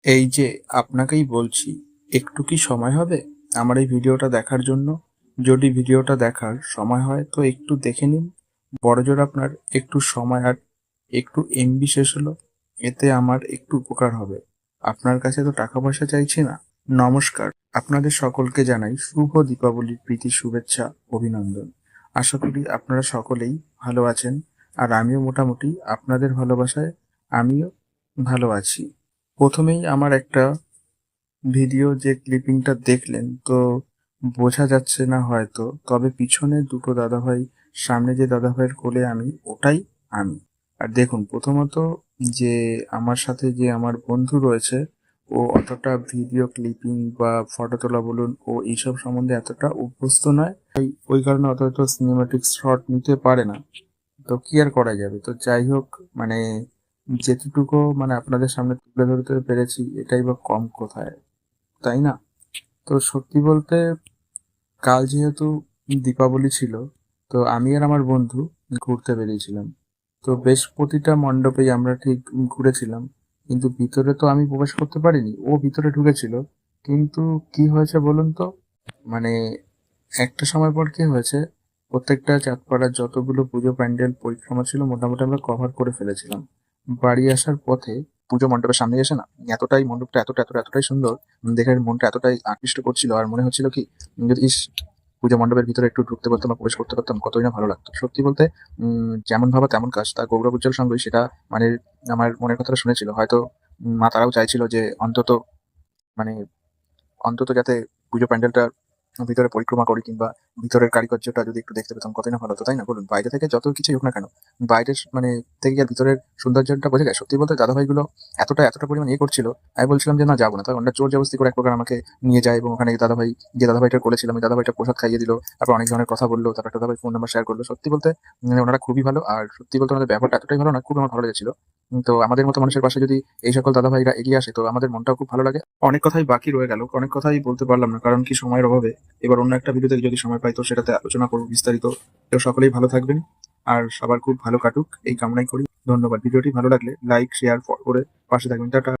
এই যে আপনাকেই বলছি, একটু কি সময় হবে আমার এই ভিডিওটা দেখার জন্য? যদি ভিডিওটা দেখার সময় হয় তো একটু দেখে নিন। বড়জোর আপনার একটু সময় আর একটু এমবি শেষ হলো, এতে আমার একটু উপকার হবে। আপনার কাছে তো টাকা পয়সা চাইছি না। নমস্কার, আপনাদের সকলকে জানাই শুভ দীপাবলির প্রীতি শুভেচ্ছা, অভিনন্দন। আশা করি আপনারা সকলেই ভালো আছেন, আর আমিও মোটামুটি আপনাদের ভালোবাসায় আমিও ভালো আছি। প্রথমেই আমার একটা ভিডিও যে ক্লিপিংটা দেখলেন, তো বোঝা যাচ্ছে না হয়তো, তবে পিছনে দুটো দাদাভাই, সামনে যে দাদাভাইয়ের কোলে আমি, ওটাই আমি। আর দেখুন, প্রথমত যে আমার সাথে যে আমার বন্ধু রয়েছে, ও অতটা ভিডিও ক্লিপিং বা ফটো তোলা বলুন, ও এইসব সম্বন্ধে এতটা অভ্যস্ত নয়। ওই কারণে অত সিনেমাটিক শট নিতে পারে না। তো কি আর করা যাবে, তো যাই হোক, মানে যেটুকু মানে আপনাদের সামনে তুলে ধরতে পেরেছি, এটাই বা কম কোথায়, তাই না? তো সত্যি বলতে, কাল যেহেতু দীপাবলি ছিল, তো আমি আর আমার বন্ধু ঘুরতে বেরিয়েছিলাম। তো বেশ প্রতিটা মণ্ডপেই আমরা ঠিক ঘুরেছিলাম, কিন্তু ভিতরে তো আমি প্রবেশ করতে পারিনি, ও ভিতরে ঢুকেছিল। কিন্তু কি হয়েছে বলুন তো, মানে একটা সময় পর কি হয়েছে, প্রত্যেকটা চাঁদপাড়ার যতগুলো পুজো প্যান্ডেল পরিক্রমা ছিল মোটামুটি আমরা কভার করে ফেলেছিলাম। বাড়ি আসার পথে পুজো মণ্ডপের সামনে এসে না, এতটাই মণ্ডপটা এতটাই সুন্দর, দেখে মনটা এতটাই আকৃষ্ট করছিল, আর মনে হচ্ছিল কি, যদি ইস, পুজো মণ্ডপের ভিতরে একটু ঢুকতে পারতাম বা প্রবেশ করতে পারতাম, কতই না ভালো লাগতো। সত্যি বলতে, যেমন ভাবা তেমন কাজ, তার গৌরব উজ্জ্বল সঙ্গই সেটা, মানে আমার মনের কথাটা শুনেছিল হয়তো। মা তারাও চাইছিল যে মানে অন্তত যাতে পুজো প্যান্ডেলটা ভিতরে পরিক্রমা করি, কিংবা ভিতরের কারিকার্যটা যদি একটু দেখতে পেতাম, কতই না ভালো হতো, তাই না বলুন? বাইরে থেকে যত কিছুই হোক না কেন, বাইরের মানে থেকে কি আর ভিতরের সৌন্দর্যটা বোঝা যায়? সত্যি বলতে দাদাভাইগুলো এতটা পরিমাণ ইয়ে করছিল, আমি বলছিলাম যে না, যাবো না। তখন ওরা জোর জবরদস্তি করে এক প্রকার আমাকে নিয়ে যায়, এবং ওখানে যে দাদাভাইটা করেছিলাম, ওই দাদাভাইটা প্রসাদ খাইয়ে দিল, তারপর অনেক ধরনের কথা বললো, তারপর একটা দাদাভাই ফোন নাম্বার শেয়ার করলো। সত্যি বলতে ওনারা খুবই ভালো, আর সত্যি বলতে ওনাদের ব্যাপারটা এতটাই ভালো, না খুব আমার ভালো লেগেছিল। তো আমাদের মতো মানুষের পাশে যদি এই সকল দাদাভাইরা এগিয়ে আসে, তো আমাদের মনটাও খুব ভালো লাগে। অনেক কথাই বাকি রয়ে গেল, অনেক কথাই বলতে পারলাম না, কারণ কি, সময়ের অভাবে। এবার অন্য একটা ভিডিওতে যদি সময় পাই তো সেটাতে আলোচনা করবো বিস্তারিত। তো সকলেই ভালো থাকবেন, আর সবার খুব ভালো কাটুক এই কামনাই করি। ধন্যবাদ। ভিডিওটি ভালো লাগলে লাইক শেয়ার করে পাশে থাকবেন। টাটা।